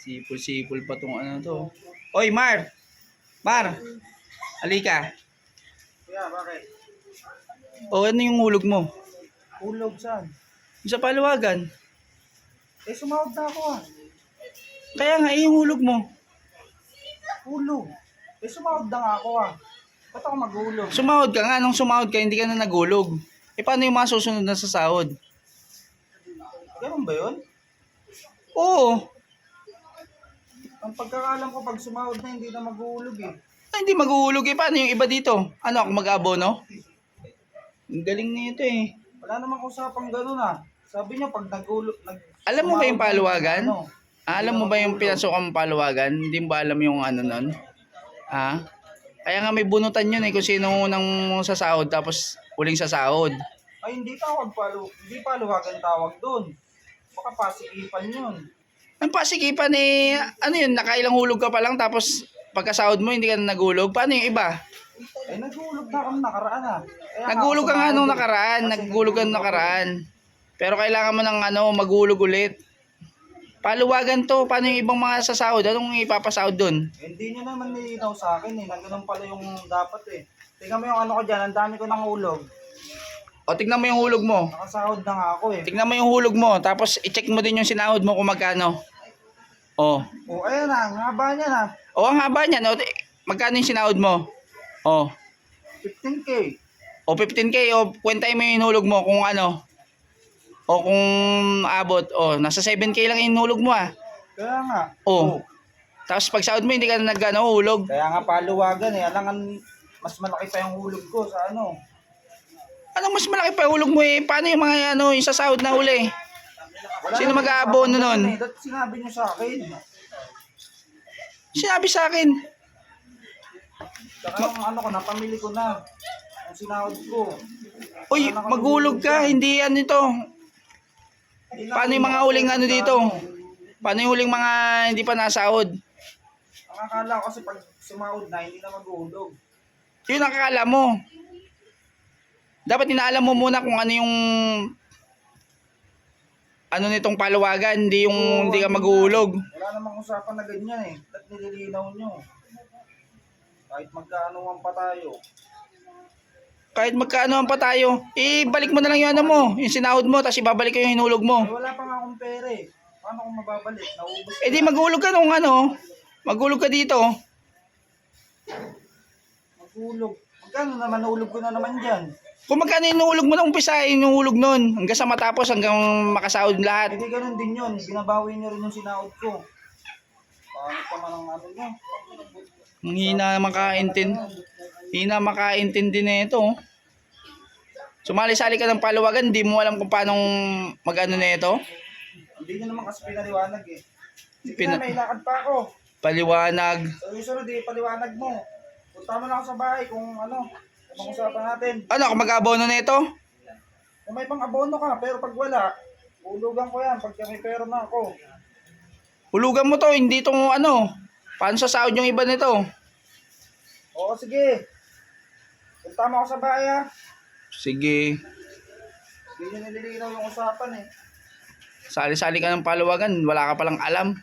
Sipol-sipol pa tong ano to. Oy, Mar! Mar! Halika. Kaya, bakit? O, ano yung hulog mo? Hulog saan? Yung sa paluwagan. Eh, sumahod na ako ah. Kaya nga, yung hulog mo. Hulog. Eh, sumahod na nga ako ah. Ba't ako maghulog? Sumahod ka nga. Nung sumahod ka, hindi ka na naghulog. Eh, paano yung mga susunod na sa sahod? Ganun ba yun? Oo. Ang pagkakalam ko, pag sumahod na, hindi na maghulog eh. Ay, hindi maghuhulog eh. Paano yung iba dito? Ano, ako mag-abono? Ang galing nito eh. Wala namang usapang ganun ah. Sabi niyo, pag naghulog... Alam mo ba yung paluwagan? Ano? Alam mo ba yung pinasukan mong paluwagan? Hindi mo ba alam yung ano nun? Ha? Kaya nga may bunutan yun eh kung sino unang sasahod tapos huling sasahod. Ay, hindi tawag hindi paluwagan tawag doon. Baka pasikipan yun. Ang pasikipan eh, ano yun, nakailang hulog ka pa lang tapos pagkasahod mo hindi ka na naghulog. Paano yung iba? Eh, naghulog na akong nakaraan ah. Kaya Naghulog ka nga nung sumahod eh. nakaraan, Kasi naghulog ka nung nakaraan. Pero kailangan mo ng ano, maghulog ulit. Paluwagan to, paano yung ibang mga sasahod? Anong ipapasahod doon? Eh, hindi nyo naman nilinaw sa akin eh. Naganoon pala yung dapat eh. Tingnan mo yung ano ko dyan, ang dami ko ng hulog. O tignan mo yung hulog mo. Nakasahod na nga ako eh. Tignan mo yung hulog mo, tapos i-check mo din yung sinahod mo kung magkano. O. Oh, ayun na, ang haba niya na. O, ang haba niyan. O, magkano yung sinahod mo? O. 15K. O, 15K. O, kwentain mo yung hinulog mo kung ano. O, kung abot. O, nasa 7K lang yung hinulog mo ah. Kaya nga. O. Tapos pag sahod mo, hindi ka na hulog. Kaya nga paluwagan eh. Alangan, mas malaki pa yung hulog ko sa ano. Anong mas malaki pa hulog mo eh? Paano yung mga ano, yung sasahod na huli? Wala Sino namang mag-aabono usapang nun? ganun eh. Dati sinabi nyo sa akin. Sinabi sa akin. Saka yung ano ko, napamili ko na. Ang sinahod ko. Uy, maghulog ka. Hindi ano ito. Hindi na Paano ako yung mga huling ano dito? ano. Paano yung huling mga hindi pa nasahod? Ang akala ko kasi pag sumahod na, hindi na maghulog. Yun ang akala mo. Dapat inaalam mo muna kung ano yung ano nitong paluwagan, hindi yung hindi ka maghuhulog. Wala namang usapan na ganyan eh. Ba't nililinaw nyo? Kahit magkaanuhan pa tayo. Kahit magkano pa tayo, ibalik mo na lang yung ano mo, yung sinahod mo, tapos ibabalik ko yung hinulog mo. Eh, wala pa nga akong pera eh. Paano kung mababalik? Naubos Eh di maghulog ka nung ano, maghulog ka dito. maghulog. Magkano naman nahulog ko na naman dyan? Kung magkano yung hinulog mo na umpisa, yung hulog nun, hanggang sa matapos, hanggang makasahod lahat. Hindi ganun din yun. Binabawi nyo rin yung sinahod ko. Paano pa man ang ano nyo? Ang hina makaintindi na ito. Oh. Sumali-sali ka ng paluwagan, hindi mo alam kung paano mag-ano na ito. Hindi nyo naman kasi pinaliwanag eh. Sige Pina- na, may lakad pa ako. Paliwanag. So yung sunod eh, paliwanag mo. Punta mo na ako sa bahay kung ano. Kung usapan natin. Ano, ako mag-abono na ito? Kung may pang abono ka, pero pag wala, hulugan ko yan. Pag may pera na ako. Hulugan mo to, hindi itong ano. Paano sa sahod yung iba nito? Oo, sige. Punta mo ako sa bahay ha. Sige. Hindi nyo nililinaw yung usapan eh. Sali-sali ka ng paluwagan, wala ka palang alam.